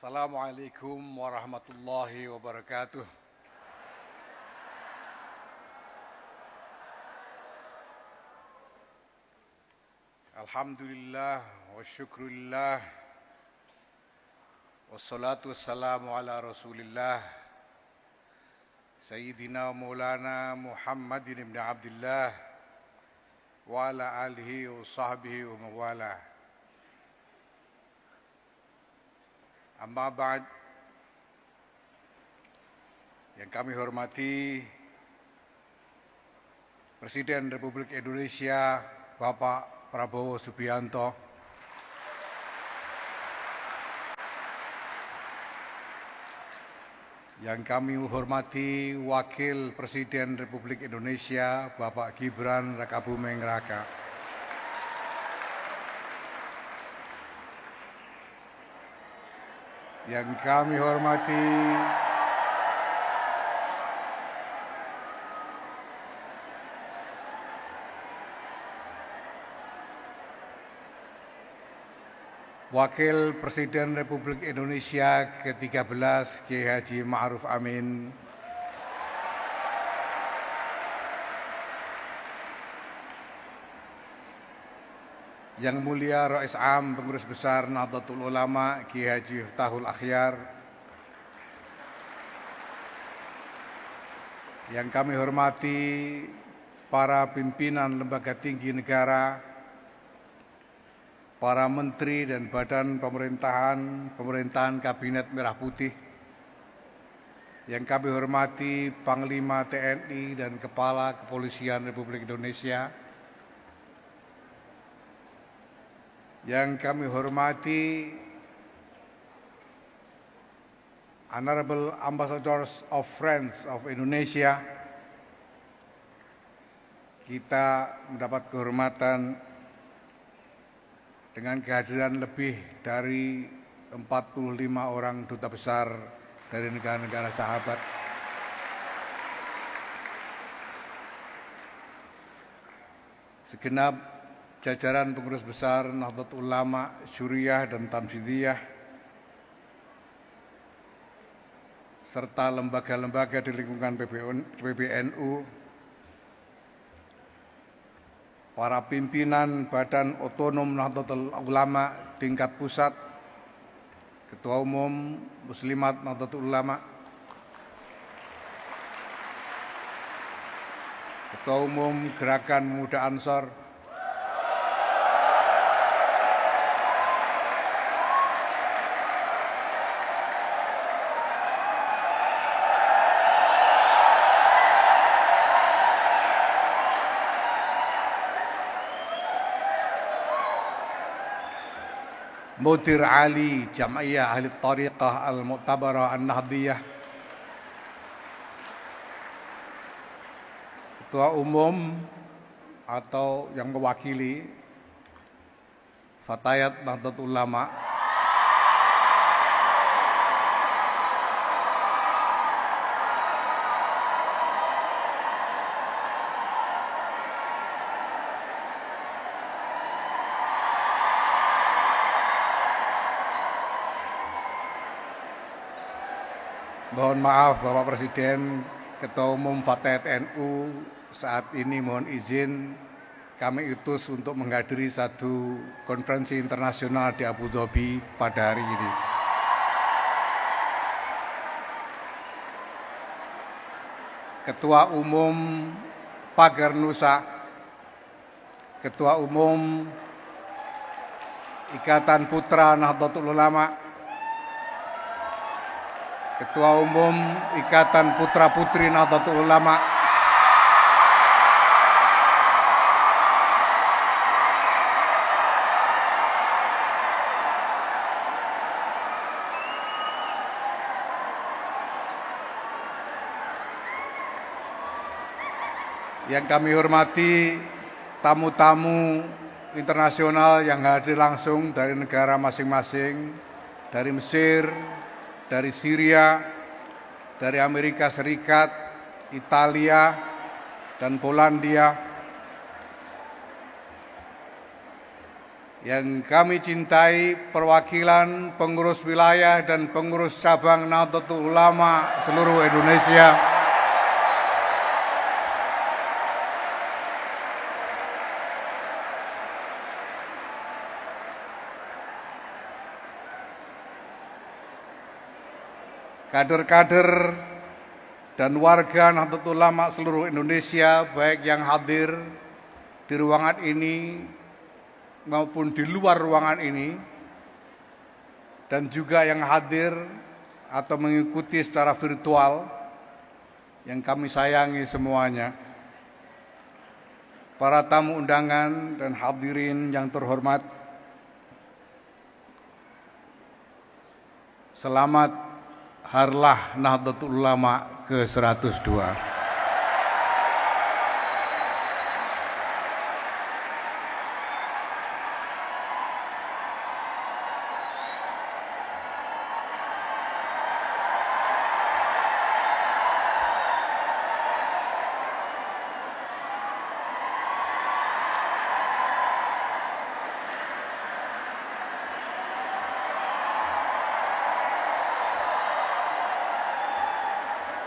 Assalamualaikum warahmatullahi wabarakatuh. Alhamdulillah wa syukurillah wassalatu wassalamu ala rasulillah Sayyidina Maulana Muhammadin ibn Abdullah wa ala alihi wa sahbihi wa mawalah. Amma ba'd, yang kami hormati Presiden Republik Indonesia Bapak Prabowo Subianto, yang kami hormati Wakil Presiden Republik Indonesia Bapak Gibran Rakabuming Raka, yang kami hormati Wakil Presiden Republik Indonesia ke-13 Kiai Haji Ma'ruf Amin, Yang Mulia Rais Am Pengurus Besar Nahdlatul Ulama Kiai Haji Miftahul Akhyar, yang kami hormati para pimpinan lembaga tinggi negara, para menteri dan badan pemerintahan Kabinet Merah Putih, yang kami hormati Panglima TNI dan Kepala Kepolisian Republik Indonesia, yang kami hormati Honorable Ambassadors of Friends of Indonesia. Kita mendapat kehormatan dengan kehadiran lebih dari 45 orang duta besar dari negara-negara sahabat. Segenap jajaran pengurus besar Nahdlatul Ulama, Syuriah dan Tamsidiyah, serta lembaga-lembaga di lingkungan PBNU, para pimpinan Badan Otonom Nahdlatul Ulama tingkat pusat, Ketua Umum Muslimat Nahdlatul Ulama, Ketua Umum Gerakan Muda Ansor, Mudir Ali Jam'iyah Ahli Tariqah Al-Mu'tabarah An-Nahdiyah, Ketua Umum atau yang mewakili Fatayat Nahdlatul Ulama, mohon maaf Bapak Presiden, Ketua Umum Fatayat NU, saat ini mohon izin kami utus untuk menghadiri satu konferensi internasional di Abu Dhabi pada hari ini. Ketua Umum Pagar Nusa, Ketua Umum Ikatan Putra Nahdlatul Ulama, Ketua Umum Ikatan Putra Putri Nahdlatul Ulama, yang kami hormati tamu-tamu internasional yang hadir langsung dari negara masing-masing, dari Mesir, dari Syria, dari Amerika Serikat, Italia, dan Polandia, yang kami cintai, perwakilan pengurus wilayah dan pengurus cabang Nahdlatul Ulama seluruh Indonesia, kader-kader dan warga Nahdlatul Ulama seluruh Indonesia, baik yang hadir di ruangan ini maupun di luar ruangan ini, dan juga yang hadir atau mengikuti secara virtual, yang kami sayangi semuanya. Para tamu undangan dan hadirin yang terhormat, selamat Harlah Nahdlatul Ulama ke-102.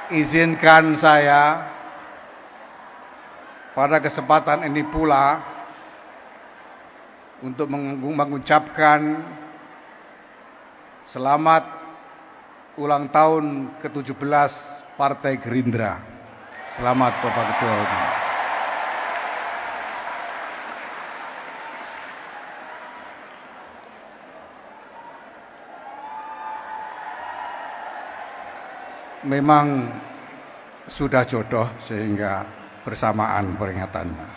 Izinkan saya pada kesempatan ini pula untuk mengucapkan selamat ulang tahun ke-17 Partai Gerindra. Selamat Bapak Ketua Umum. Memang sudah jodoh sehingga bersamaan peringatannya.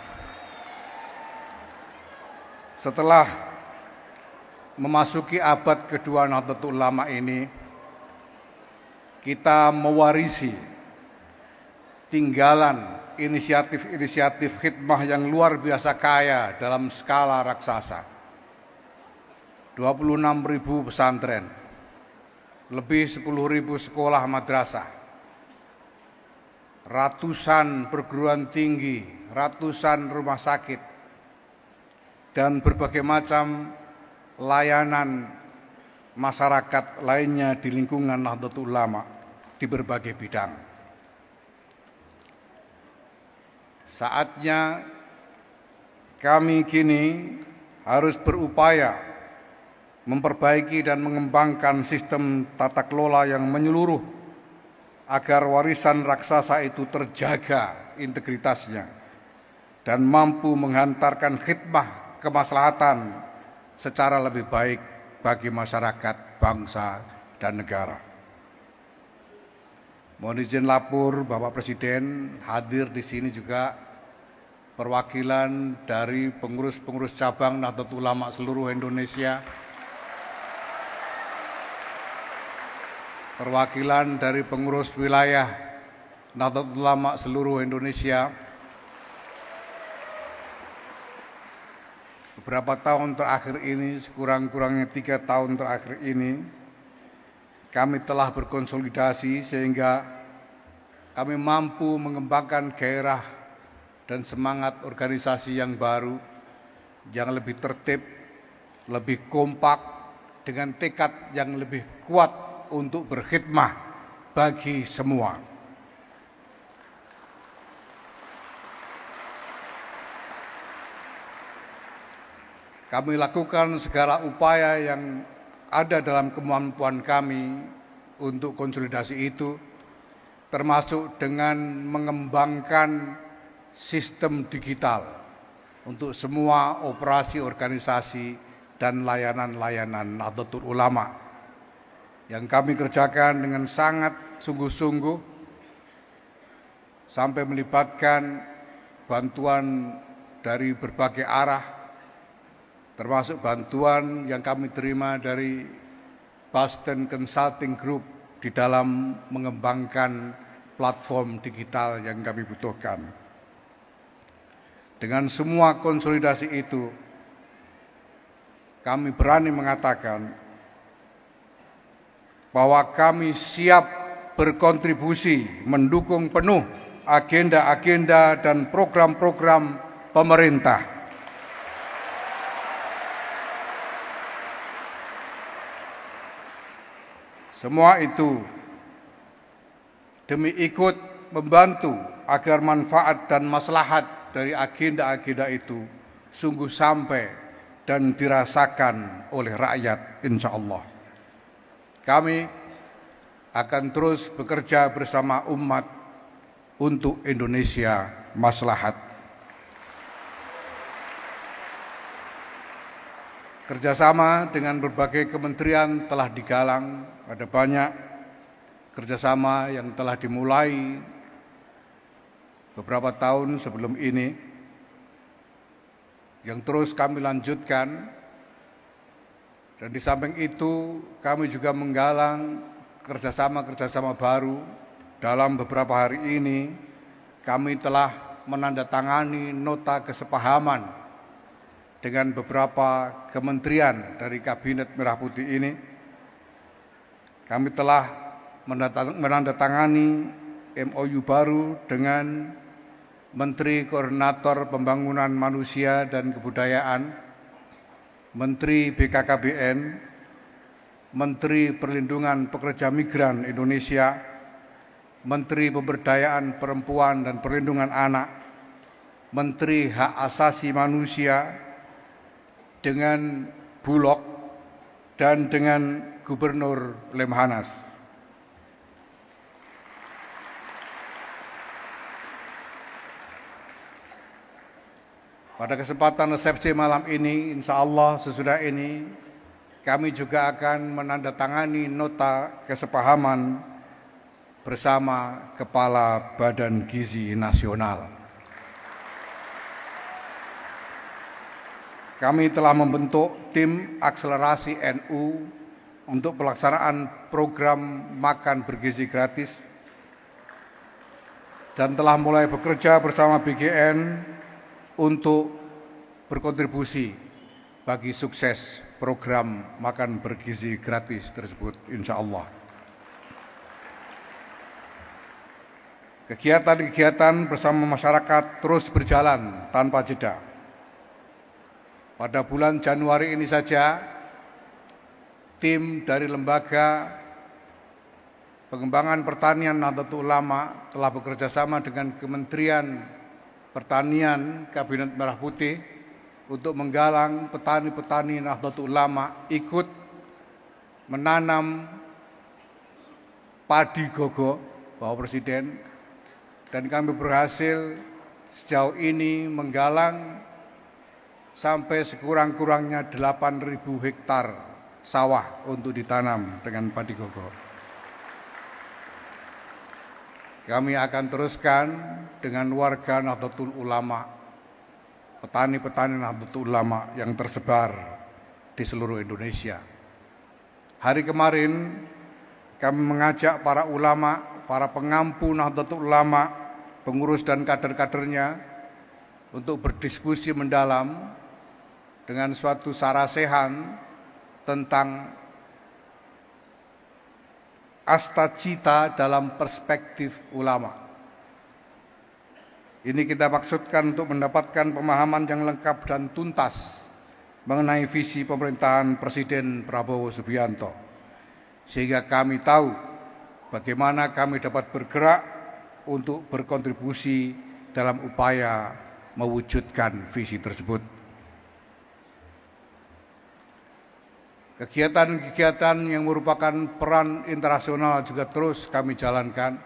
Setelah memasuki abad kedua Nahdlatul Ulama ini, kita mewarisi tinggalan inisiatif-inisiatif khidmah yang luar biasa kaya dalam skala raksasa. 26.000 pesantren, lebih 10.000 sekolah madrasah, ratusan perguruan tinggi, ratusan rumah sakit, dan berbagai macam layanan masyarakat lainnya di lingkungan Nahdlatul Ulama di berbagai bidang. Saatnya kami kini harus berupaya memperbaiki dan mengembangkan sistem tata kelola yang menyeluruh agar warisan raksasa itu terjaga integritasnya dan mampu menghantarkan khidmah kemaslahatan secara lebih baik bagi masyarakat, bangsa, dan negara. Mohon izin lapor, Bapak Presiden, hadir di sini juga perwakilan dari pengurus-pengurus cabang Nahdlatul Ulama seluruh Indonesia, perwakilan dari pengurus wilayah Nahdlatul Ulama seluruh Indonesia. Beberapa tahun terakhir ini, sekurang-kurangnya 3 tahun terakhir ini, kami telah berkonsolidasi sehingga kami mampu mengembangkan gairah dan semangat organisasi yang baru, yang lebih tertib, lebih kompak, dengan tekad yang lebih kuat untuk berkhidmah bagi semua. Kami lakukan segala upaya yang ada dalam kemampuan kami untuk konsolidasi itu, termasuk dengan mengembangkan sistem digital untuk semua operasi organisasi dan layanan-layanan Nahdlatul Ulama yang kami kerjakan dengan sangat sungguh-sungguh sampai melibatkan bantuan dari berbagai arah, termasuk bantuan yang kami terima dari Boston Consulting Group di dalam mengembangkan platform digital yang kami butuhkan. Dengan semua konsolidasi itu, kami berani mengatakan bahwa kami siap berkontribusi mendukung penuh agenda-agenda dan program-program pemerintah. Semua itu demi ikut membantu agar manfaat dan maslahat dari agenda-agenda itu sungguh sampai dan dirasakan oleh rakyat, insya Allah. Kami akan terus bekerja bersama umat untuk Indonesia maslahat. Kerjasama dengan berbagai kementerian telah digalang, ada banyak kerjasama yang telah dimulai beberapa tahun sebelum ini, yang terus kami lanjutkan. Dan di samping itu kami juga menggalang kerjasama-kerjasama baru. Dalam beberapa hari ini kami telah menandatangani nota kesepahaman dengan beberapa kementerian dari Kabinet Merah Putih ini. Kami telah menandatangani MOU baru dengan Menteri Koordinator Pembangunan Manusia dan Kebudayaan, Menteri BKKBN, Menteri Perlindungan Pekerja Migran Indonesia, Menteri Pemberdayaan Perempuan dan Perlindungan Anak, Menteri Hak Asasi Manusia, dengan Bulog, dan dengan Gubernur Lemhanas. Pada kesempatan resepsi malam ini, insya Allah sesudah ini, kami juga akan menandatangani nota kesepahaman bersama Kepala Badan Gizi Nasional. Kami telah membentuk tim akselerasi NU untuk pelaksanaan program makan bergizi gratis dan telah mulai bekerja bersama BGN untuk berkontribusi bagi sukses program makan bergizi gratis tersebut, insya Allah. Kegiatan-kegiatan bersama masyarakat terus berjalan tanpa jeda. Pada bulan Januari ini saja, tim dari Lembaga Pengembangan Pertanian Nahdlatul Ulama telah bekerja sama dengan Kementerian Pertanian Kabinet Merah Putih untuk menggalang petani-petani Nahdlatul Ulama ikut menanam padi gogo, Bapak Presiden, dan kami berhasil sejauh ini menggalang sampai sekurang-kurangnya 8.000 hektar sawah untuk ditanam dengan padi gogo. Kami akan teruskan dengan warga Nahdlatul Ulama, petani-petani Nahdlatul Ulama yang tersebar di seluruh Indonesia. Hari kemarin kami mengajak para ulama, para pengampu Nahdlatul Ulama, pengurus dan kader-kadernya untuk berdiskusi mendalam dengan suatu sarasehan tentang asta cita dalam perspektif ulama. Ini kita maksudkan untuk mendapatkan pemahaman yang lengkap dan tuntas mengenai visi pemerintahan Presiden Prabowo Subianto, sehingga kami tahu bagaimana kami dapat bergerak untuk berkontribusi dalam upaya mewujudkan visi tersebut. Kegiatan-kegiatan yang merupakan peran internasional juga terus kami jalankan.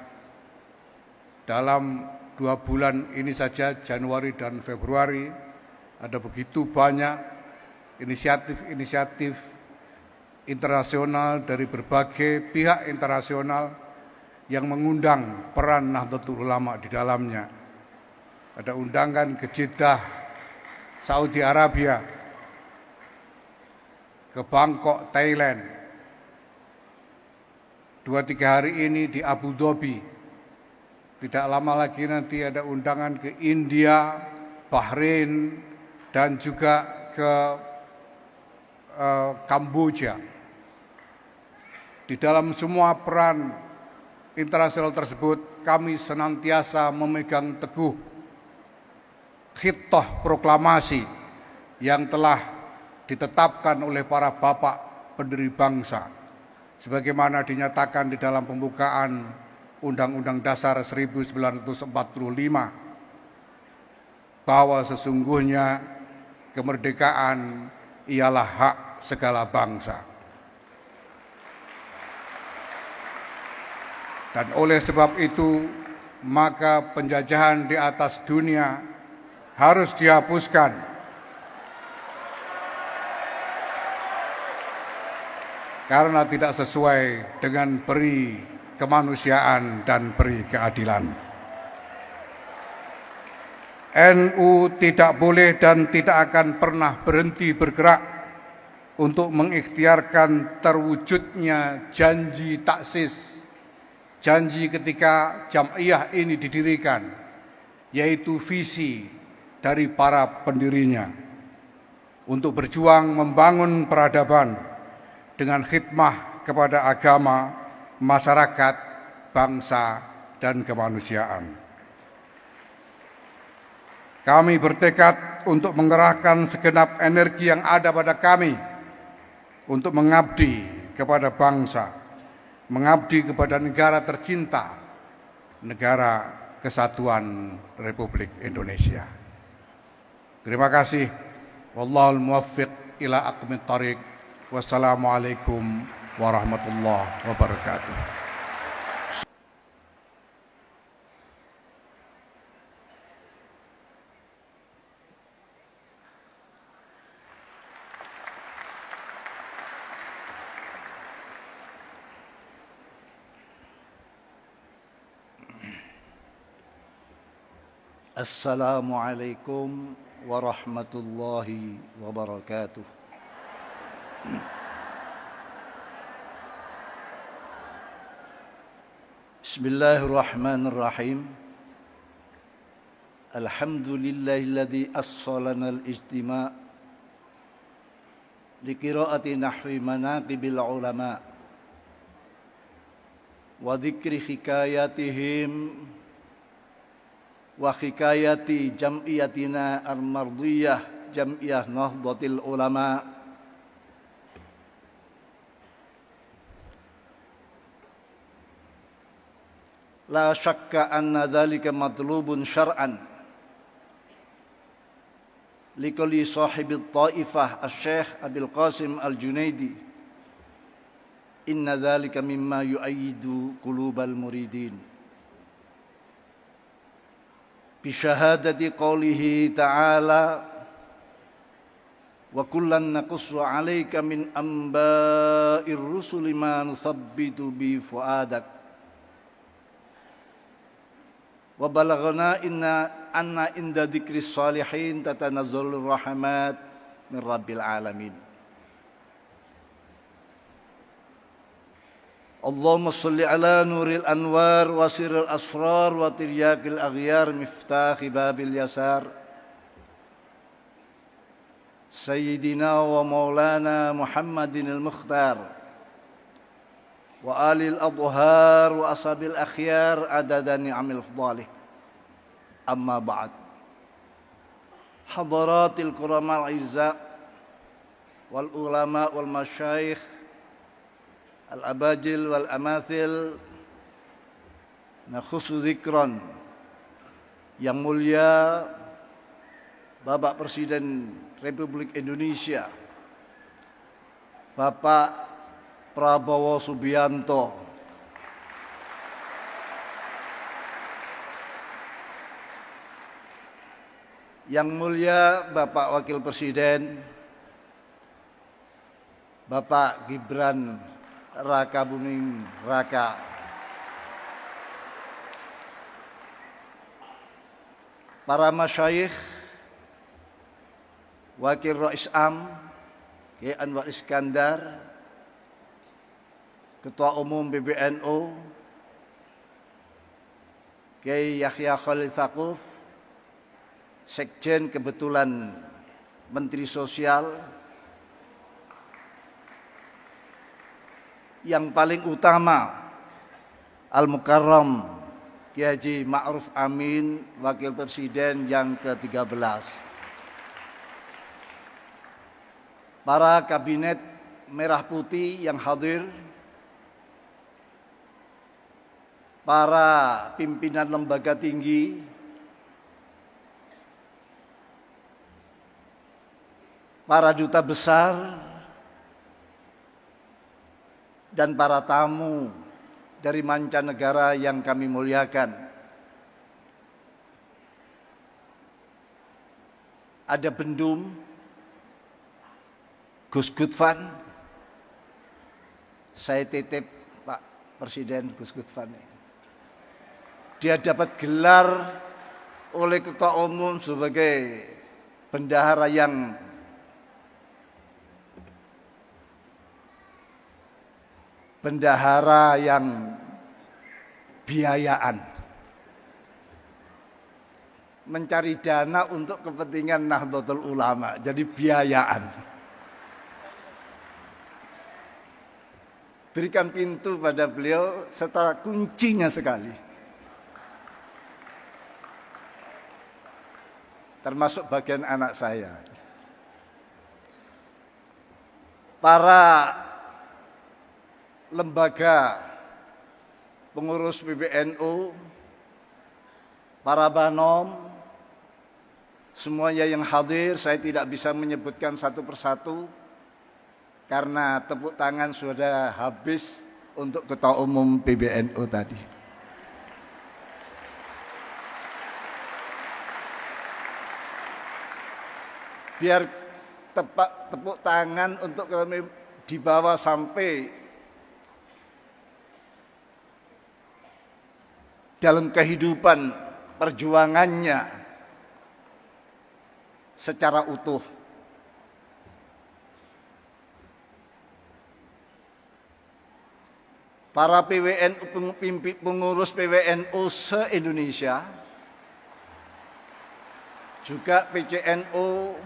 Dalam 2 bulan ini saja, Januari dan Februari, ada begitu banyak inisiatif-inisiatif internasional dari berbagai pihak internasional yang mengundang peran Nahdlatul Ulama di dalamnya. Ada undangan ke Jeddah, Saudi Arabia, ke Bangkok, Thailand. 2-3 hari ini di Abu Dhabi. Tidak lama lagi nanti ada undangan ke India, Bahrain, dan juga ke Kamboja. Di dalam semua peran internasional tersebut, kami senantiasa memegang teguh khitah proklamasi yang telah ditetapkan oleh para bapak pendiri bangsa sebagaimana dinyatakan di dalam pembukaan Undang-Undang Dasar 1945, bahwa sesungguhnya kemerdekaan ialah hak segala bangsa. Dan oleh sebab itu, maka penjajahan di atas dunia harus dihapuskan. Karena tidak sesuai dengan peri kemanusiaan dan peri keadilan. NU tidak boleh dan tidak akan pernah berhenti bergerak untuk mengikhtiarkan terwujudnya janji taksis, janji ketika Jam'iyah ini didirikan, yaitu visi dari para pendirinya untuk berjuang membangun peradaban dengan khidmah kepada agama, masyarakat, bangsa, dan kemanusiaan. Kami bertekad untuk mengerahkan segenap energi yang ada pada kami untuk mengabdi kepada bangsa, mengabdi kepada negara tercinta, negara kesatuan Republik Indonesia. Terima kasih. Wallahul muwaffiq ila aqwamit thariq. Wassalamualaikum warahmatullahi wabarakatuh. Assalamualaikum warahmatullahi wabarakatuh. Bismillahirrahmanirrahim. Alhamdulillahilladzi assalana al-ijtima' liqira'ati nahwi manaqibil ulama wa dzikri hikayatihim wa hikayati jam'iyatina al-mardiyah Jam'iyah Nahdlatul Ulama la syakka anna dzalika matlubun syar'an liqali sahibi taifah asy-syekh Abil Qasim Al-Junaidi inna dzalika mimma yu'ayyidu qulubal muridin bisyahadati qawlihi ta'ala wa kullan naqussu 'alaika min amba'ir rusuli ma nusabbitu bi fu'adak wa balaghana anna inda dzikris salihin tatanazzalur rahmat min rabbil alamin. Allahumma salli ala nuril anwar wa sirril asrar wa tiryakil aghyar miftahi babil yasar Sayyidina wa maulana Muhammadin al-Mukhtar wa alil adhar wa ashabil akhyar adada ni'amil fadalih. Amma ba'd. Hadaratil kuramal izza wal ulama wal masyayikh al-abajil wal amathil, nakhusu zikran yang mulia Bapak Presiden Republik Indonesia Bapak Prabowo Subianto, yang mulia Bapak Wakil Presiden Bapak Gibran Raka Buming Raka, para masyayikh, Wakil Rais Am Kiai Anwar Iskandar, Ketua Umum PBNU Kiai Yahya Khalil Saquf, Sekjen kebetulan Menteri Sosial, yang paling utama Al-Mukarram Kiai Haji Ma'ruf Amin, Wakil Presiden yang ke-13, para kabinet merah putih yang hadir, para pimpinan lembaga tinggi, para duta besar, dan para tamu dari mancanegara yang kami muliakan. Ada Bendum, Gus Gutvan, saya titip Pak Presiden Gus Gutvan. Dia dapat gelar oleh Ketua Umum sebagai bendahara yang biayaan, mencari dana untuk kepentingan Nahdlatul Ulama, jadi biayaan. Berikan pintu pada beliau setelah kuncinya sekali. Termasuk bagian anak saya. Para lembaga pengurus PBNU, para banom, semuanya yang hadir, saya tidak bisa menyebutkan satu persatu karena tepuk tangan sudah habis untuk Ketua Umum PBNU tadi. Biar tepuk tangan untuk kami dibawa sampai dalam kehidupan perjuangannya secara utuh. Para pengurus PWNU se-Indonesia, juga PCNU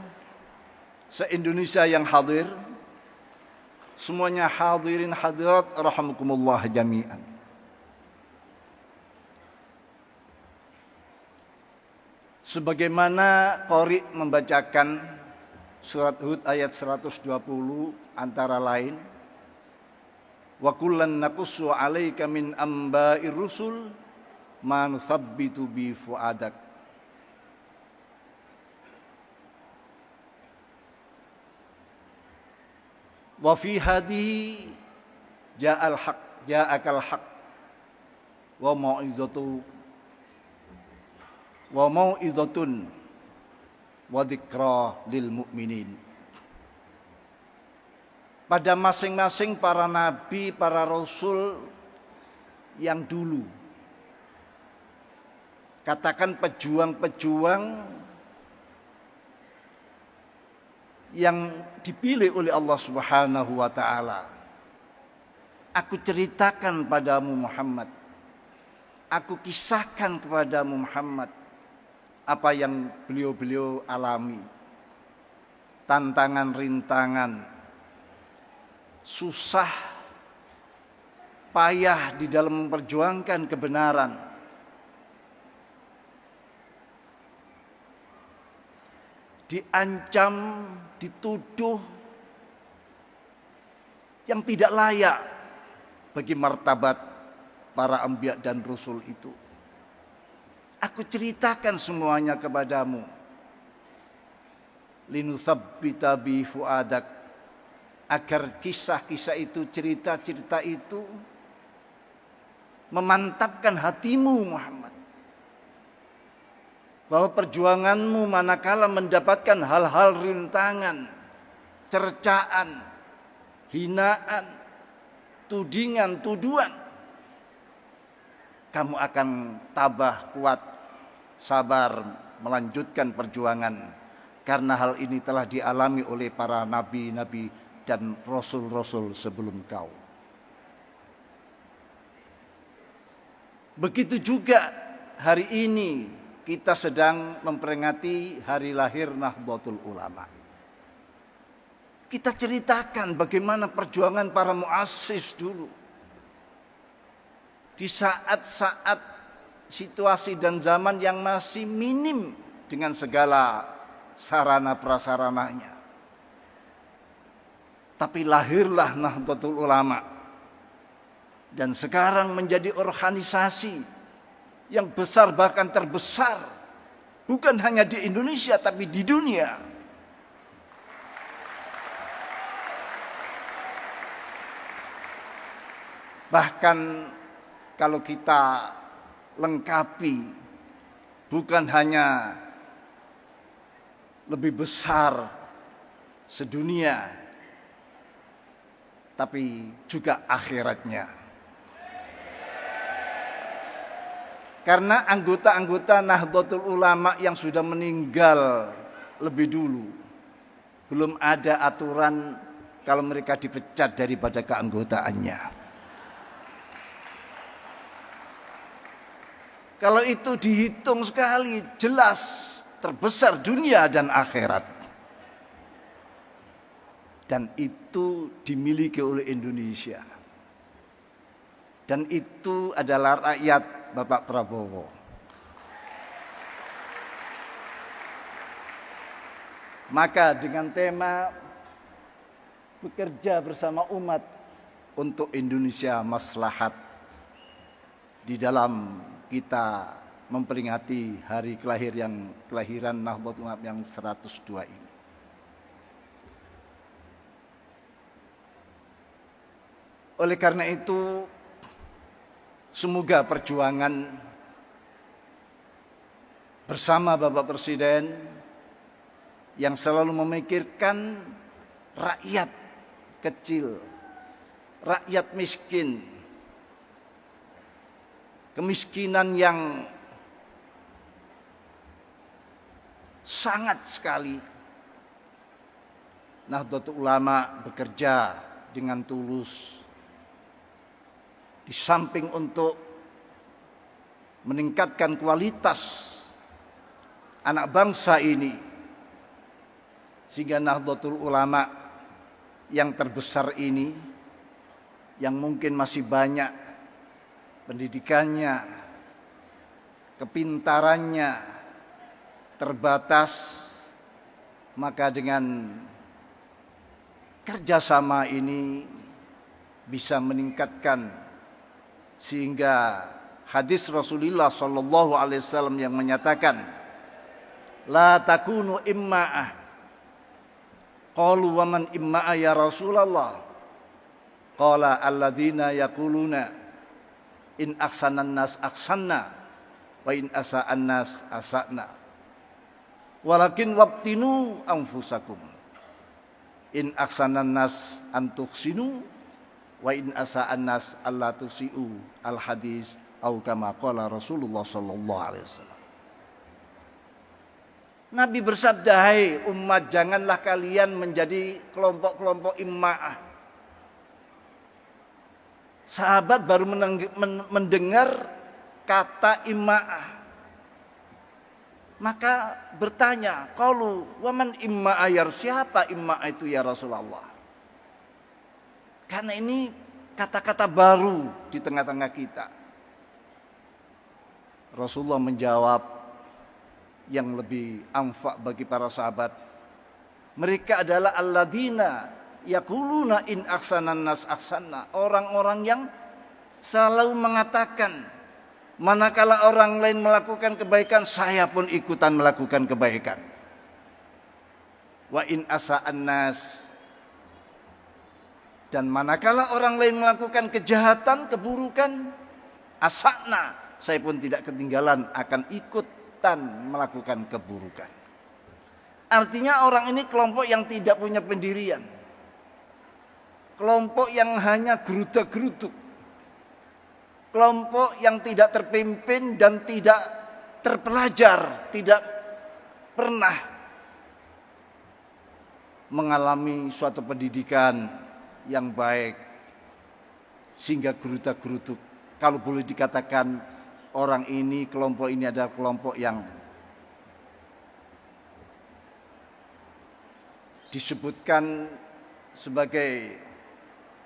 se-Indonesia yang hadir, semuanya hadirin hadirat rahimakumullah jami'an. Sebagaimana Qori membacakan surat Hud ayat 120 antara lain, wa kullan naqussu 'alaika min amba'ir rusul ma nuthabbitu bi fu'adak. Wa fi hadihi ja'akal haq wa mau'izatun wa dzikra lil mu'minin. Pada masing-masing para nabi, para rasul yang dulu, katakan pejuang-pejuang yang dipilih oleh Allah Subhanahu wa taala. Aku ceritakan padamu Muhammad, aku kisahkan kepadamu Muhammad apa yang beliau-beliau alami, tantangan, rintangan, susah, payah di dalam memperjuangkan kebenaran. Diancam, dituduh yang tidak layak bagi martabat para anbiya dan rasul itu. Aku ceritakan semuanya kepadamu. Linutsabbita bi fuadak, agar kisah-kisah itu, cerita-cerita itu memantapkan hatimu Muhammad. Bahwa perjuanganmu manakala mendapatkan hal-hal rintangan, cercaan, hinaan, tudingan, tuduhan, kamu akan tabah, kuat, sabar, melanjutkan perjuangan. Karena hal ini telah dialami oleh para nabi-nabi dan rasul-rasul sebelum kau. Begitu juga hari ini kita sedang memperingati hari lahir Nahdlatul Ulama. Kita ceritakan bagaimana perjuangan para muassis dulu. Di saat-saat situasi dan zaman yang masih minim dengan segala sarana prasarananya. Tapi lahirlah Nahdlatul Ulama dan sekarang menjadi organisasi yang besar, bahkan terbesar, bukan hanya di Indonesia tapi di dunia. Bahkan kalau kita lengkapi, bukan hanya lebih besar sedunia, tapi juga akhiratnya. Karena anggota-anggota Nahdlatul Ulama yang sudah meninggal lebih dulu, belum ada aturan kalau mereka dipecat daripada keanggotaannya. Kalau itu dihitung sekali, jelas terbesar dunia dan akhirat. Dan itu dimiliki oleh Indonesia. Dan itu adalah rakyat Bapak Prabowo. Maka dengan tema bekerja bersama umat untuk Indonesia maslahat, di dalam kita memperingati hari kelahiran Nahdlatul Ulama yang 102 ini. Oleh karena itu, semoga perjuangan bersama Bapak Presiden yang selalu memikirkan rakyat kecil, rakyat miskin, kemiskinan yang sangat sekali. Nahdlatul Ulama bekerja dengan tulus, di samping untuk meningkatkan kualitas anak bangsa ini, sehingga Nahdlatul Ulama yang terbesar ini, yang mungkin masih banyak pendidikannya, kepintarannya terbatas, maka dengan kerjasama ini bisa meningkatkan, sehingga hadis Rasulullah Shallallahu Alaihi Wasallam yang menyatakan, la takunu imma'ah. Qalu wa man imma'ah ya Rasulullah? Qala alladzina yaquluna in ahsanan nas ahsanna wa in asa'an nas asa'na. Walakin wabtinu anfusakum. In ahsanan nas antuhsinu wa in asa'an nas alla tusi'u. Al-hadis au kama qala Rasulullah sallallahu alaihi wasallam. Nabi bersabda, hai umat, janganlah kalian menjadi kelompok-kelompok imma'ah. Sahabat baru mendengar kata imma'ah, maka bertanya, qalu waman imma'ah ya, siapa imma'ah itu ya Rasulullah? Karena ini kata-kata baru di tengah-tengah kita. Rasulullah menjawab yang lebih amfa bagi para sahabat. Mereka adalah alladzina yaquluna in ahsanan nas ahsanna. Orang-orang yang selalu mengatakan, manakala orang lain melakukan kebaikan, saya pun ikutan melakukan kebaikan. Wa in asa'an nas, dan manakala orang lain melakukan kejahatan, keburukan, asa'na, saya pun tidak ketinggalan, akan ikutan melakukan keburukan. Artinya orang ini kelompok yang tidak punya pendirian. Kelompok yang hanya geruda-geruduk. Kelompok yang tidak terpimpin dan tidak terpelajar, tidak pernah mengalami suatu pendidikan yang baik, sehingga geruda-geruduk. Kalau boleh dikatakan, orang ini, kelompok ini adalah kelompok yang disebutkan sebagai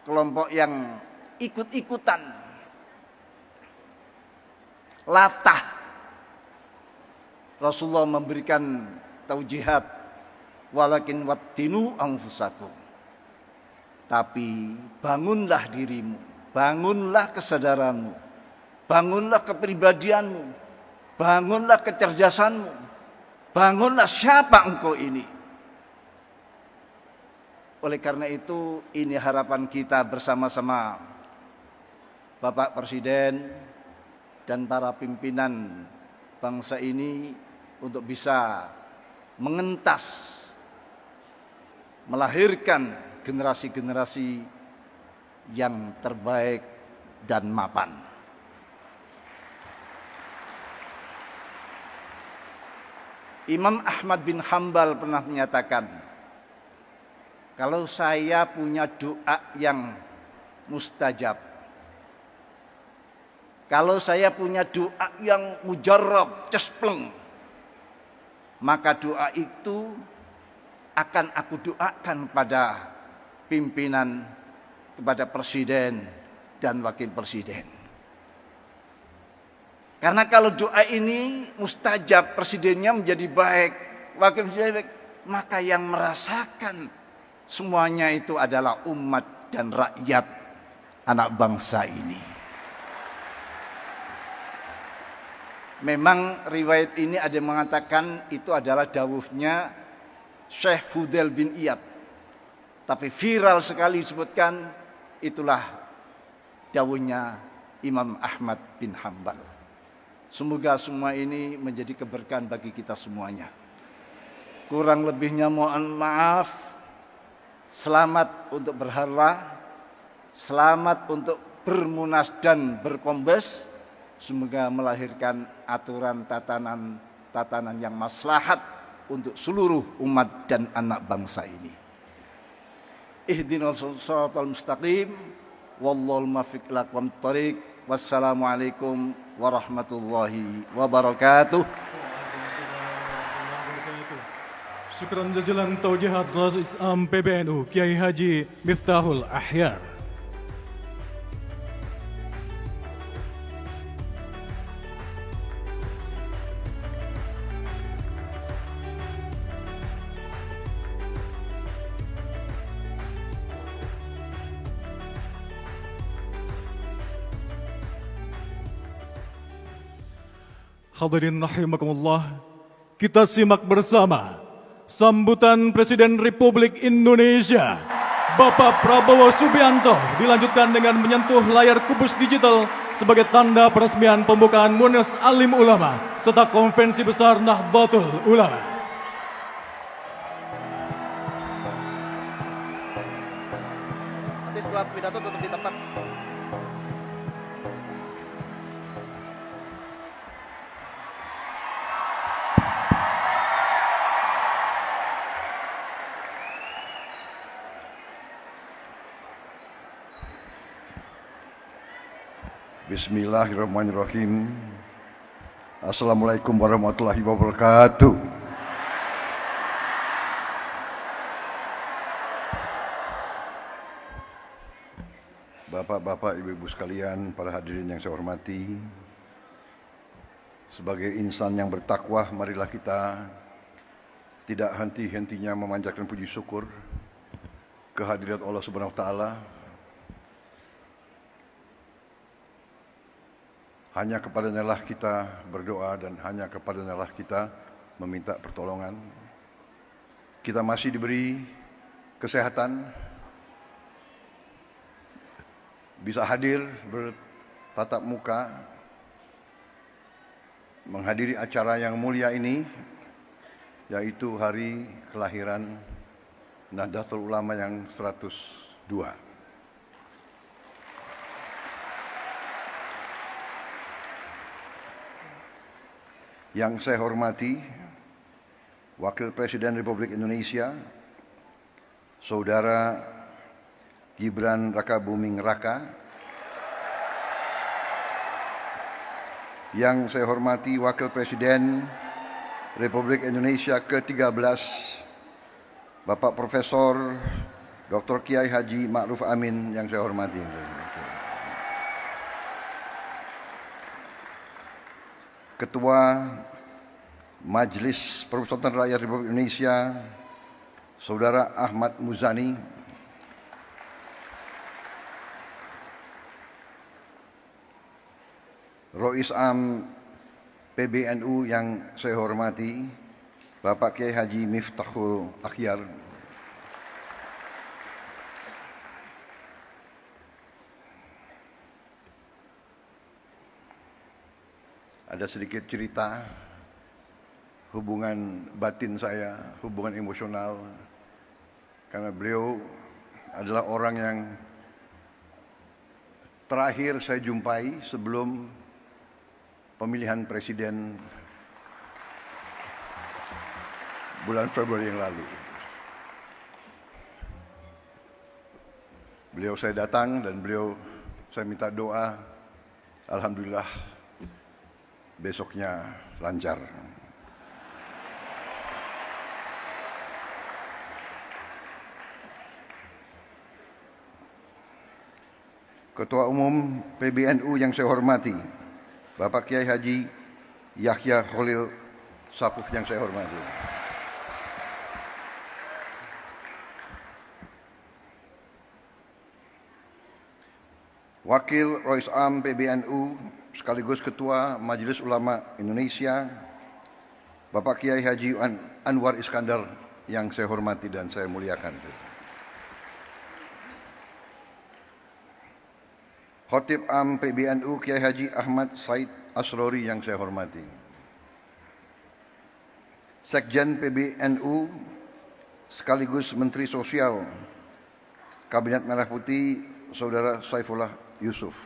kelompok yang ikut-ikutan, latah. Rasulullah memberikan taujihat, walakin wattinu anfusakum, tapi bangunlah dirimu, bangunlah kesadaranmu, bangunlah kepribadianmu, bangunlah kecerdasanmu, bangunlah siapa engkau ini. Oleh karena itu, ini harapan kita bersama-sama Bapak Presiden dan para pimpinan bangsa ini untuk bisa mengentas, melahirkan generasi-generasi yang terbaik dan mapan. Imam Ahmad bin Hambal pernah menyatakan, kalau saya punya doa yang mustajab, kalau saya punya doa yang mujarab, cespleng, maka doa itu akan aku doakan pada pimpinan, kepada presiden dan wakil presiden. Karena kalau doa ini mustajab, presidennya menjadi baik, wakil presiden baik, maka yang merasakan semuanya itu adalah umat dan rakyat anak bangsa ini. Memang riwayat ini ada yang mengatakan itu adalah dawuhnya Syekh Fudail bin Iyad. Tapi viral sekali disebutkan itulah dawuhnya Imam Ahmad bin Hambal. Semoga semua ini menjadi keberkahan bagi kita semuanya. Kurang lebihnya mohon maaf. Selamat untuk berharlah, selamat untuk bermunas dan berkombes. Semoga melahirkan aturan tatanan yang maslahat untuk seluruh umat dan anak bangsa ini. Ihdinas shiratal mustaqim, wallahul muwaffiq ila aqwamit thoriq. Wassalamualaikum warahmatullahi wabarakatuh. Syukran jazilan taujihat Rais Am PBNU Kiai Haji Miftahul Ahyar. Hadirin rahimakumullah, kita simak bersama sambutan Presiden Republik Indonesia Bapak Prabowo Subianto dilanjutkan dengan menyentuh layar kubus digital sebagai tanda peresmian pembukaan Munas Alim Ulama serta Konvensi Besar Nahdlatul Ulama. Nanti setelah pidato tutup di tempat. Bismillahirrahmanirrahim. Assalamualaikum warahmatullahi wabarakatuh. Bapak-bapak, ibu-ibu sekalian, para hadirin yang saya hormati, sebagai insan yang bertakwa, marilah kita tidak henti-hentinya memanjatkan puji syukur kehadirat Allah Subhanahu wa taala. Hanya kepadanya lah kita berdoa dan hanya kepadanya lah kita meminta pertolongan. Kita masih diberi kesehatan, bisa hadir bertatap muka, menghadiri acara yang mulia ini, yaitu hari kelahiran Nahdlatul Ulama yang 102. Yang saya hormati Wakil Presiden Republik Indonesia, Saudara Gibran Rakabuming Raka. Yang saya hormati Wakil Presiden Republik Indonesia ke-13, Bapak Profesor Dr. Kiai Haji Ma'ruf Amin yang saya hormati. Ketua Majelis Permusyawaratan Rakyat Republik Indonesia, Saudara Ahmad Muzani. Rois Am PBNU yang saya hormati, Bapak Kiai Haji Miftahul Akhyar, ada sedikit cerita hubungan batin saya, hubungan emosional, karena beliau adalah orang yang terakhir saya jumpai sebelum pemilihan presiden bulan Februari yang lalu. Beliau saya datang dan saya minta doa, alhamdulillah besoknya lancar. Ketua Umum PBNU yang saya hormati, Bapak Kiai Haji Yahya Khalil Saquf yang saya hormati. Wakil Rois Am PBNU sekaligus Ketua Majelis Ulama Indonesia, Bapak Kiai Haji Anwar Iskandar yang saya hormati dan saya muliakan. Khatib Am PBNU Kiai Haji Ahmad Said Asrori yang saya hormati. Sekjen PBNU sekaligus Menteri Sosial Kabinet Merah Putih Saudara Saifullah Yusuf.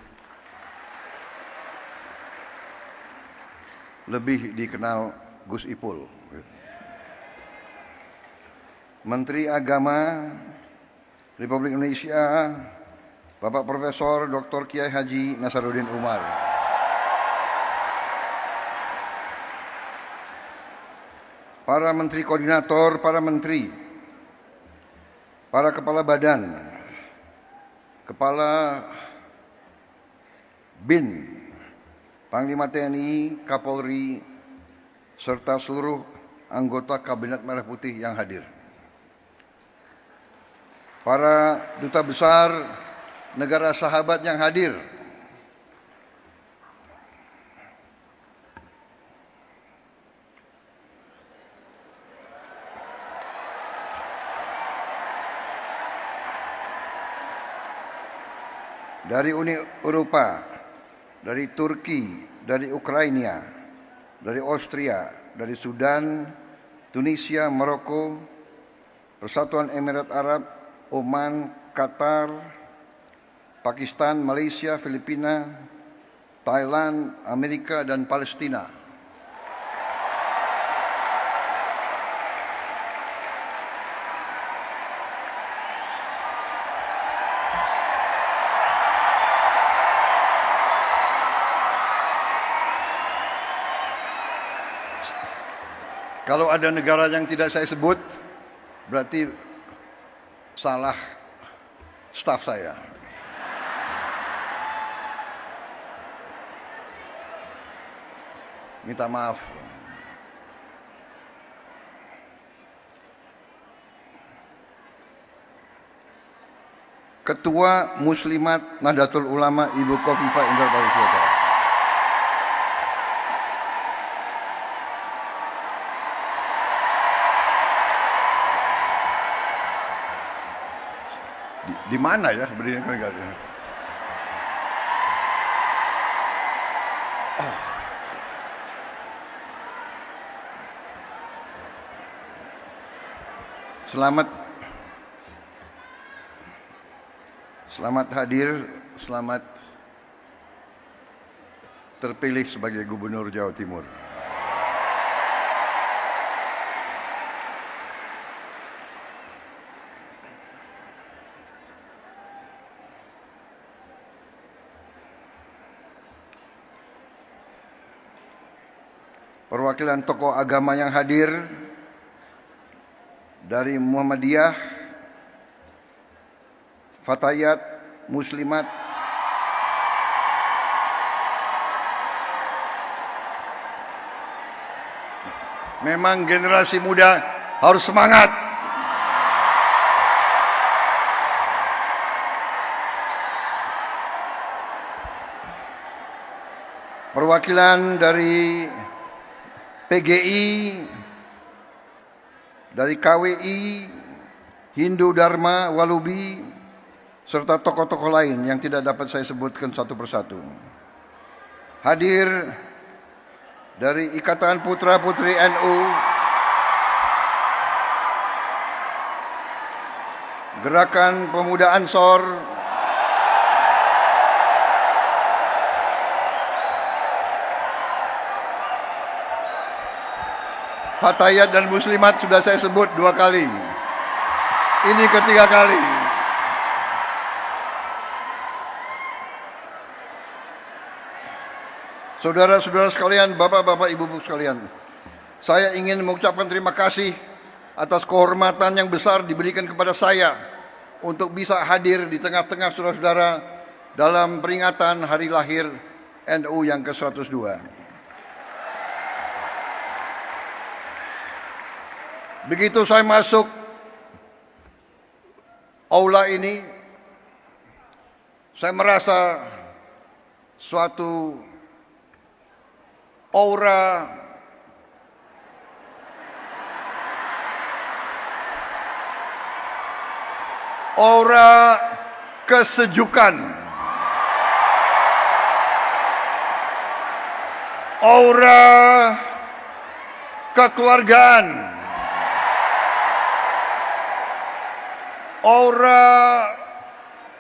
Lebih dikenal Gus Ipul. Menteri Agama Republik Indonesia Bapak Profesor Dr. Kiai Haji Nasaruddin Umar. Para menteri koordinator, para menteri, para kepala badan, kepala BIN, Panglima TNI, Kapolri, serta seluruh anggota Kabinet Merah Putih yang hadir. Para duta besar negara sahabat yang hadir, dari Uni Eropa, dari Turki, dari Ukraina, dari Austria, dari Sudan, Tunisia, Maroko, Persatuan Emirat Arab, Oman, Qatar, Pakistan, Malaysia, Filipina, Thailand, Amerika, dan Palestina. Kalau ada negara yang tidak saya sebut, berarti salah staf saya. Minta maaf. Ketua Muslimat Nahdlatul Ulama Ibu Khofifah Indar Parawansa. Di mana ya berdiri negara? Selamat hadir, selamat terpilih sebagai Gubernur Jawa Timur. Perwakilan tokoh agama yang hadir dari Muhammadiyah, Fatayat, Muslimat, memang generasi muda harus semangat. perwakilan dari PGI, dari KWI, Hindu Dharma, Walubi, serta tokoh-tokoh lain yang tidak dapat saya sebutkan satu persatu. Hadir dari Ikatan Putra-Putri NU, Gerakan Pemuda Ansor, Fatayat dan Muslimat sudah saya sebut 2 kali. Ini ketiga kali. Saudara-saudara sekalian, bapak-bapak, ibu-ibu sekalian, saya ingin mengucapkan terima kasih atas kehormatan yang besar diberikan kepada saya untuk bisa hadir di tengah-tengah saudara-saudara dalam peringatan hari lahir NU yang ke-102. Begitu saya masuk aula ini, saya merasa suatu aura kesejukan, aura kekeluargaan, aura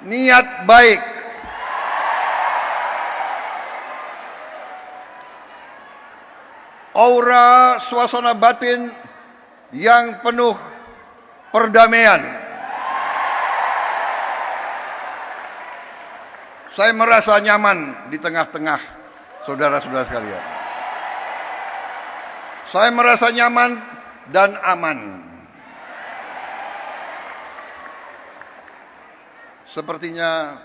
niat baik, aura suasana batin yang penuh perdamaian. Saya merasa nyaman di tengah-tengah saudara-saudara sekalian. Saya merasa nyaman dan aman. Sepertinya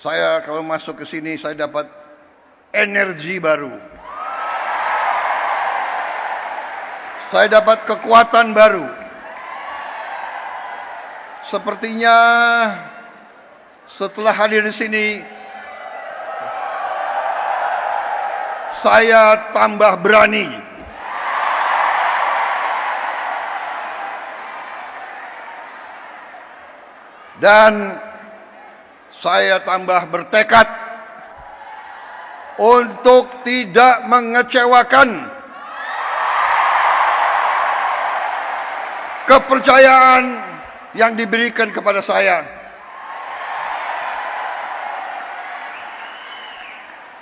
saya kalau masuk ke sini saya dapat energi baru. Saya dapat kekuatan baru. Sepertinya setelah hadir di sini saya tambah berani. Dan saya tambah bertekad untuk tidak mengecewakan kepercayaan yang diberikan kepada saya.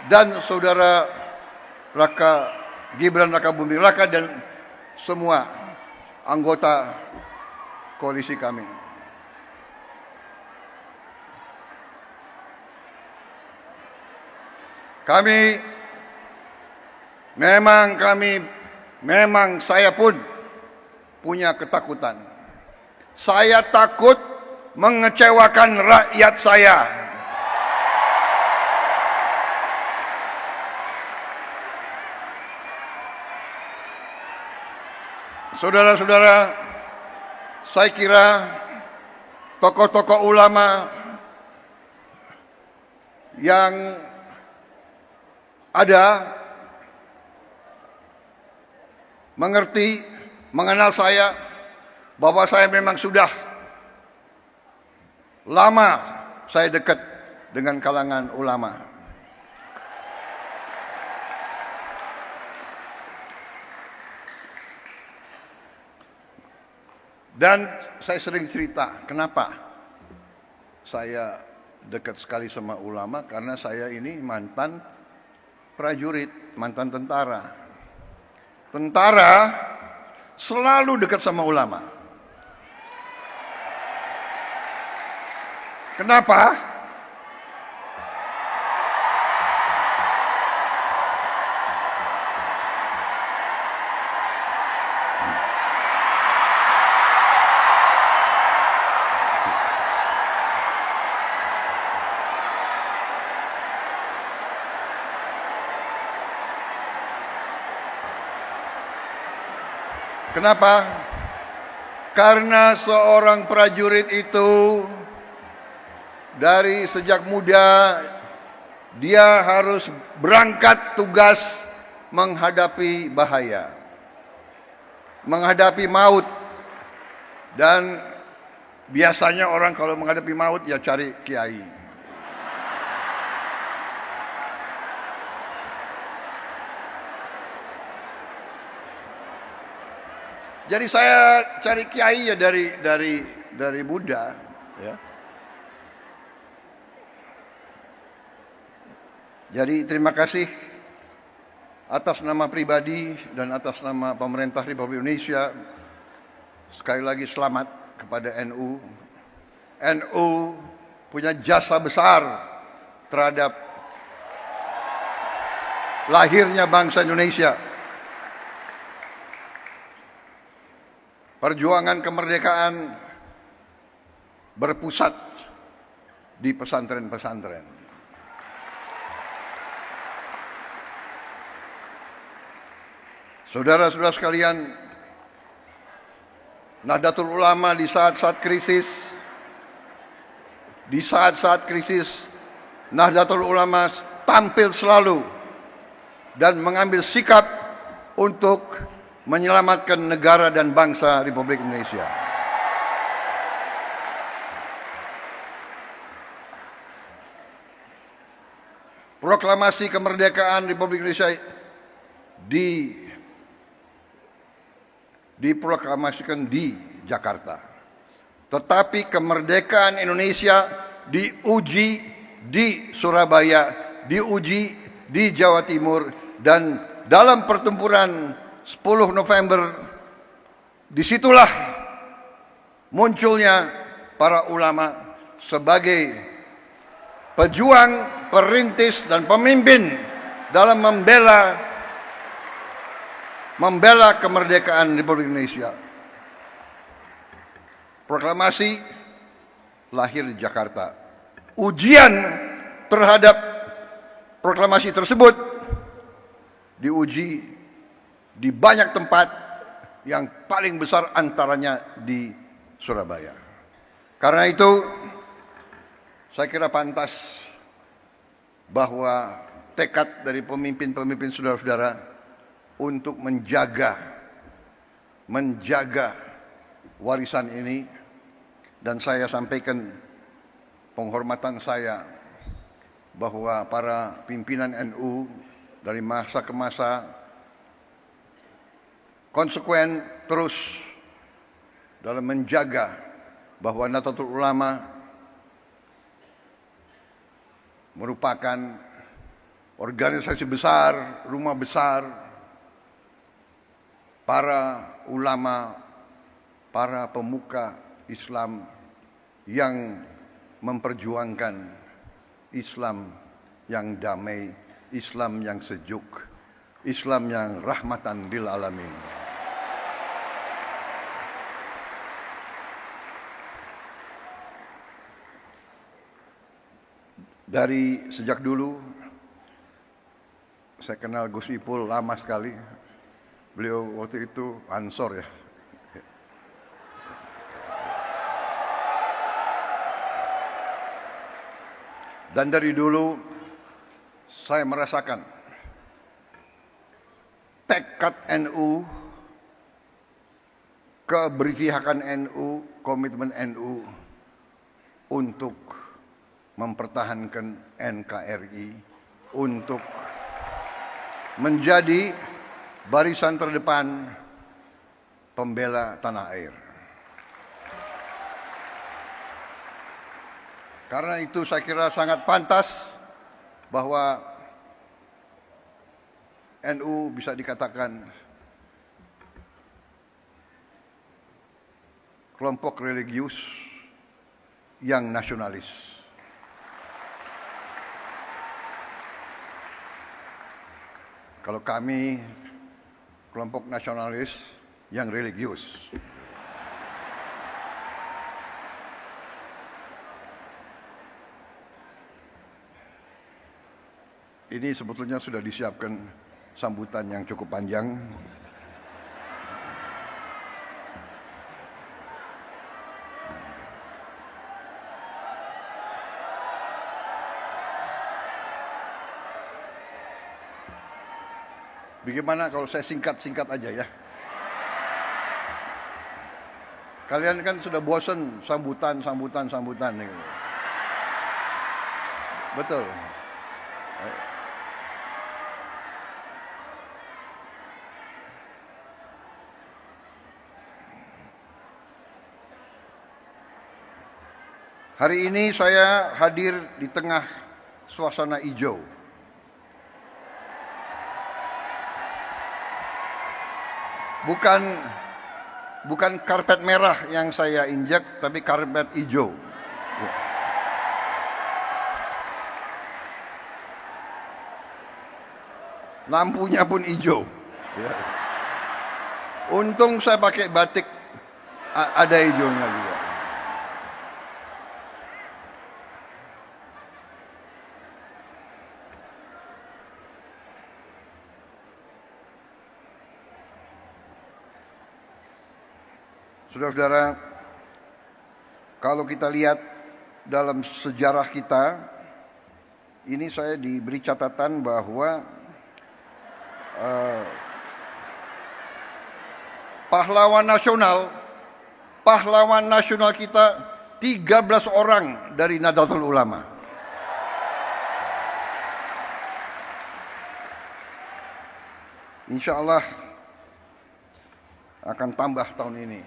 Dan saudara Gibran Rakabuming Raka dan semua anggota koalisi kami. Memang saya pun punya ketakutan. Saya takut mengecewakan rakyat saya. Saudara-saudara, saya kira tokoh-tokoh ulama yang ada mengenal saya, bahwa saya memang sudah lama saya dekat dengan kalangan ulama. Dan saya sering cerita, kenapa saya dekat sekali sama ulama, karena saya ini mantan prajurit, mantan tentara. Tentara selalu dekat sama ulama. Kenapa? Kenapa? Karena seorang prajurit itu dari sejak muda dia harus berangkat tugas menghadapi bahaya, menghadapi maut. Dan biasanya orang kalau menghadapi maut ya cari kiai. Jadi saya cari kiai ya dari muda, ya. Jadi terima kasih atas nama pribadi dan atas nama pemerintah Republik Indonesia. Sekali lagi selamat kepada NU. NU punya jasa besar terhadap lahirnya bangsa Indonesia. Perjuangan kemerdekaan berpusat di pesantren-pesantren. Saudara-saudara sekalian, Nahdlatul Ulama di saat-saat krisis, Nahdlatul Ulama tampil selalu dan mengambil sikap untuk menyelamatkan negara dan bangsa Republik Indonesia. Proklamasi kemerdekaan Republik Indonesia diproklamasikan di Jakarta. Tetapi kemerdekaan Indonesia diuji di Surabaya, diuji di Jawa Timur, dan dalam pertempuran 10 November disitulah munculnya para ulama sebagai pejuang, perintis, dan pemimpin dalam membela kemerdekaan Republik Indonesia. Proklamasi lahir di Jakarta. Ujian terhadap proklamasi tersebut diuji di banyak tempat, yang paling besar antaranya di Surabaya. Karena itu, saya kira pantas bahwa tekad dari pemimpin-pemimpin saudara-saudara untuk menjaga warisan ini, dan saya sampaikan penghormatan saya bahwa para pimpinan NU dari masa ke masa konsekuen terus dalam menjaga bahwa Nahdlatul Ulama merupakan organisasi besar, rumah besar para ulama, para pemuka Islam yang memperjuangkan Islam yang damai, Islam yang sejuk, Islam yang rahmatan lil alamin. Dari sejak dulu saya kenal Gus Ipul lama sekali. Beliau waktu itu Ansor ya. Dan dari dulu saya merasakan tekad NU, keberpihakan NU, komitmen NU untuk mempertahankan NKRI, untuk menjadi barisan terdepan pembela tanah air. Karena itu saya kira sangat pantas bahwa NU bisa dikatakan kelompok religius yang nasionalis. Kalau kami kelompok nasionalis yang religius. Ini sebetulnya sudah disiapkan sambutan yang cukup panjang. Bagaimana kalau saya singkat-singkat aja ya? Kalian kan sudah bosan sambutan. Gitu. Betul. Hari ini saya hadir di tengah suasana hijau. Bukan karpet merah yang saya injak, tapi karpet hijau. Ya. Lampunya pun hijau. Ya. Untung saya pakai batik, ada hijaunya juga. Saudara-saudara, kalau kita lihat dalam sejarah kita, ini saya diberi catatan bahwa pahlawan nasional kita 13 orang dari Nahdlatul Ulama. Insya Allah akan tambah tahun ini.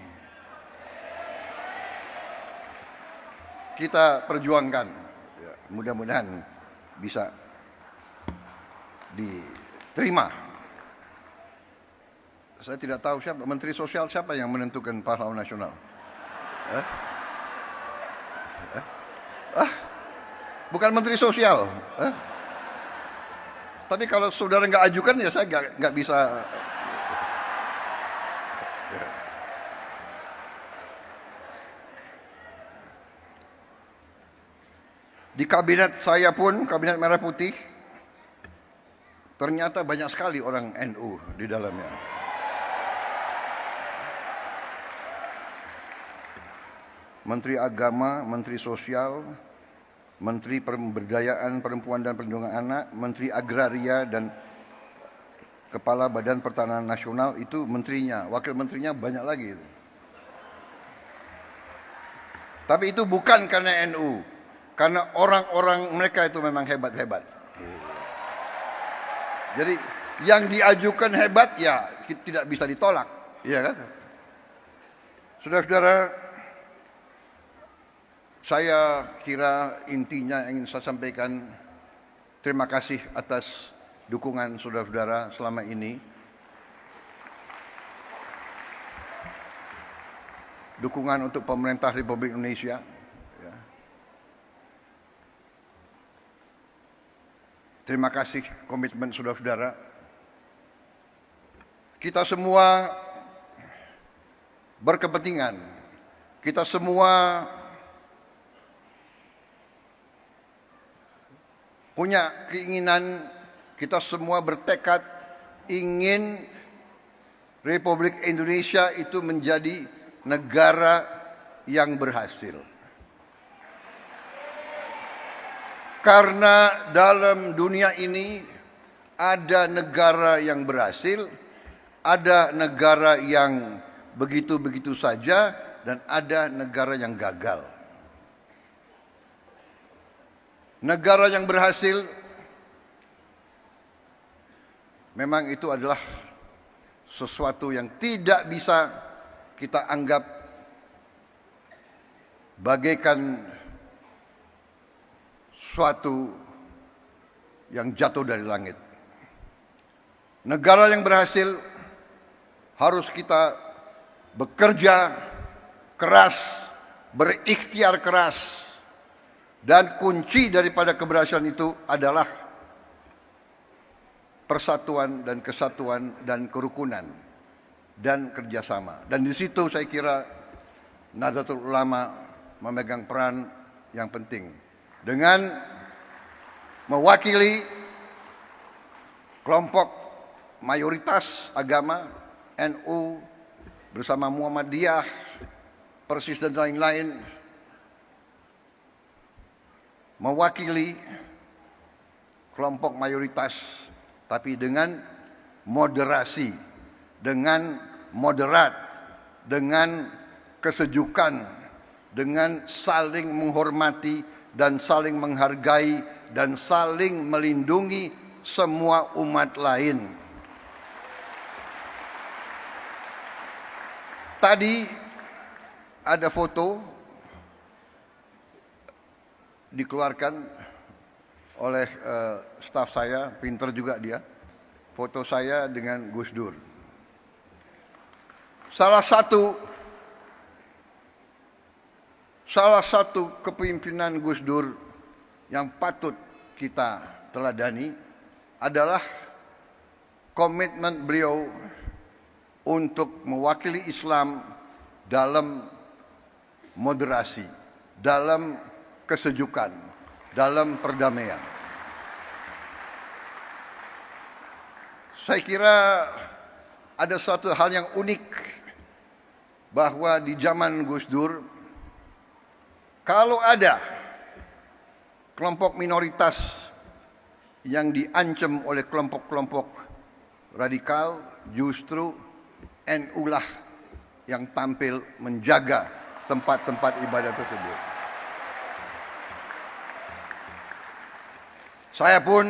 Kita perjuangkan, ya, mudah-mudahan bisa diterima. Saya tidak tahu siapa Menteri Sosial, siapa yang menentukan pahlawan nasional. Bukan Menteri Sosial. Tapi kalau saudara nggak ajukan ya saya nggak bisa. Di kabinet saya pun, kabinet Merah Putih, ternyata banyak sekali orang NU di dalamnya. Menteri Agama, Menteri Sosial, Menteri Pemberdayaan Perempuan dan Perlindungan Anak, Menteri Agraria dan Kepala Badan Pertanahan Nasional itu menterinya, wakil menterinya banyak lagi. Tapi itu bukan karena NU. Karena orang-orang mereka itu memang hebat-hebat. Jadi yang diajukan hebat ya tidak bisa ditolak. Iya kan? Saudara-saudara, saya kira intinya ingin saya sampaikan terima kasih atas dukungan saudara-saudara selama ini. Dukungan untuk pemerintah Republik Indonesia. Terima kasih komitmen saudara-saudara. Kita semua berkepentingan. Kita semua punya keinginan, kita semua bertekad ingin Republik Indonesia itu menjadi negara yang berhasil. Karena dalam dunia ini ada negara yang berhasil, ada negara yang begitu-begitu saja, dan ada negara yang gagal. Negara yang berhasil memang itu adalah sesuatu yang tidak bisa kita anggap bagaikan suatu yang jatuh dari langit. Negara yang berhasil harus kita bekerja keras, berikhtiar keras, dan kunci daripada keberhasilan itu adalah persatuan dan kesatuan dan kerukunan dan kerjasama. Dan di situ saya kira Nahdlatul Ulama memegang peran yang penting. Dengan mewakili kelompok mayoritas agama NU bersama Muhammadiyah, Persis dan lain-lain, mewakili kelompok mayoritas, tapi dengan moderasi, dengan moderat, dengan kesejukan, dengan saling menghormati dan saling menghargai dan saling melindungi semua umat lain. Tadi ada foto dikeluarkan oleh staf saya, pinter juga dia. Foto saya dengan Gus Dur. Salah satu kepemimpinan Gus Dur yang patut kita teladani adalah komitmen beliau untuk mewakili Islam dalam moderasi, dalam kesejukan, dalam perdamaian. Saya kira ada suatu hal yang unik bahwa di zaman Gus Dur, kalau ada kelompok minoritas yang diancam oleh kelompok-kelompok radikal, justru NU lah yang tampil menjaga tempat-tempat ibadah tersebut. Saya pun,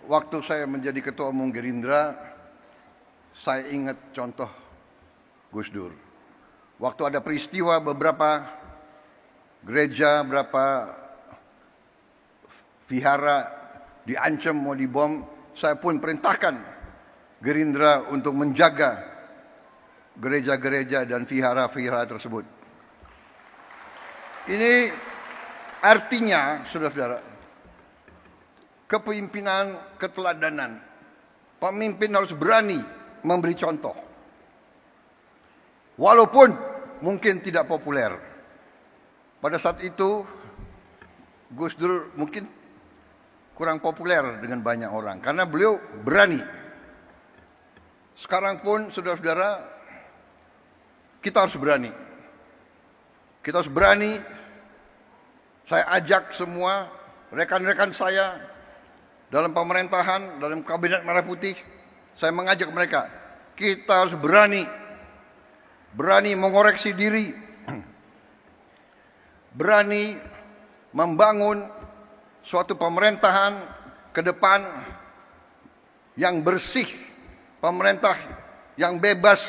waktu saya menjadi ketua umum Gerindra, saya ingat contoh Gus Dur. Waktu ada peristiwa beberapa gereja, berapa vihara diancam mau dibom, saya pun perintahkan Gerindra untuk menjaga gereja-gereja dan vihara-vihara tersebut. Ini artinya, saudara-saudara, kepemimpinan, keteladanan. Pemimpin harus berani memberi contoh. Walaupun mungkin tidak populer. Pada saat itu, Gus Dur mungkin kurang populer dengan banyak orang. Karena beliau berani. Sekarang pun, saudara-saudara, kita harus berani. Kita harus berani. Saya ajak semua rekan-rekan saya dalam pemerintahan, dalam kabinet Merah Putih, saya mengajak mereka, kita harus berani mengoreksi diri, berani membangun suatu pemerintahan ke depan yang bersih, pemerintah yang bebas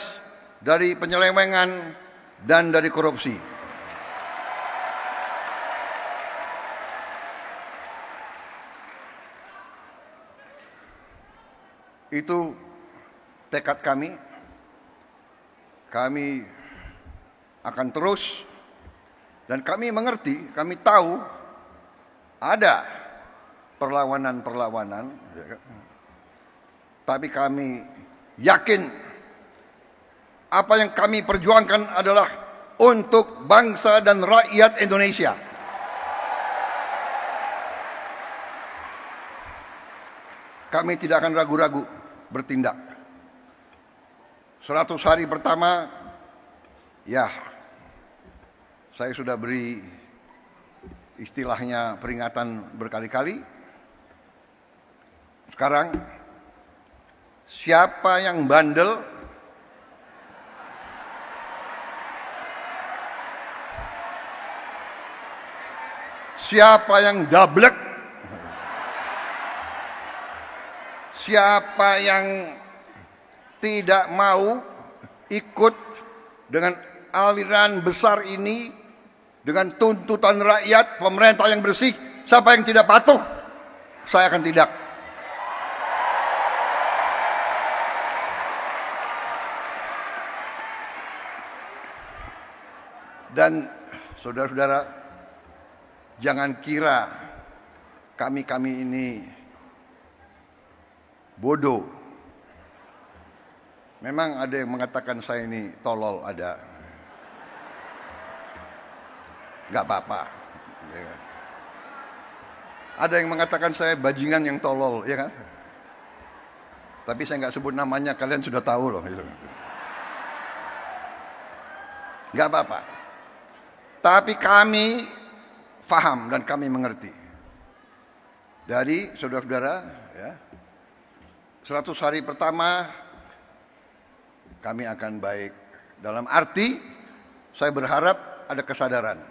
dari penyelewengan dan dari korupsi. Itu tekad kami. Kami akan terus, dan kami mengerti, kami tahu ada perlawanan-perlawanan, tapi kami yakin apa yang kami perjuangkan adalah untuk bangsa dan rakyat Indonesia. Kami tidak akan ragu-ragu bertindak. 100 hari pertama, ya, saya sudah beri istilahnya peringatan berkali-kali. Sekarang, siapa yang bandel, siapa yang dablek, siapa yang tidak mau ikut dengan aliran besar ini, dengan tuntutan rakyat, pemerintah yang bersih, siapa yang tidak patuh, saya akan tidak. Dan saudara-saudara, jangan kira kami ini bodoh. Memang ada yang mengatakan saya ini tolol, ada. Gak apa-apa. Ada yang mengatakan saya bajingan yang tolol, ya kan? Tapi saya nggak sebut namanya, kalian sudah tahu loh. Gak apa-apa. Tapi kami paham dan kami mengerti. Dari saudara-saudara, ya, 100 hari pertama kami akan baik. Dalam arti saya berharap ada kesadaran.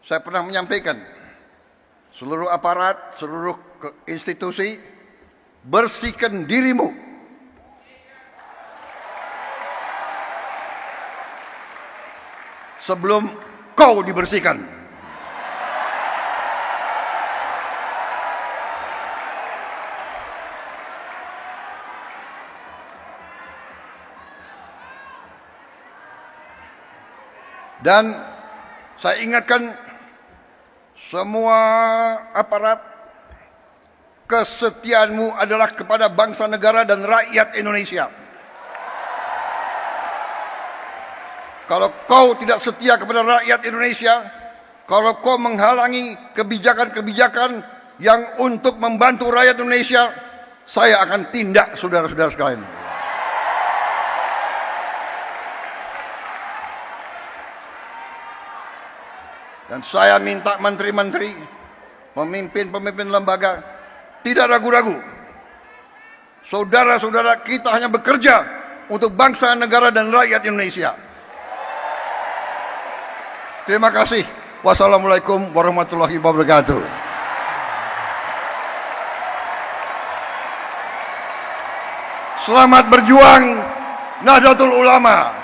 Saya pernah menyampaikan seluruh aparat, seluruh institusi, bersihkan dirimu. Sebelum kau dibersihkan. Dan saya ingatkan semua aparat, kesetiaanmu adalah kepada bangsa negara dan rakyat Indonesia. Kalau kau tidak setia kepada rakyat Indonesia, kalau kau menghalangi kebijakan-kebijakan yang untuk membantu rakyat Indonesia, saya akan tindak saudara-saudara sekalian. Dan saya minta menteri-menteri, pemimpin-pemimpin lembaga, tidak ragu-ragu. Saudara-saudara kita hanya bekerja untuk bangsa, negara, dan rakyat Indonesia. Terima kasih. Wassalamualaikum warahmatullahi wabarakatuh. Selamat berjuang Nahdlatul Ulama.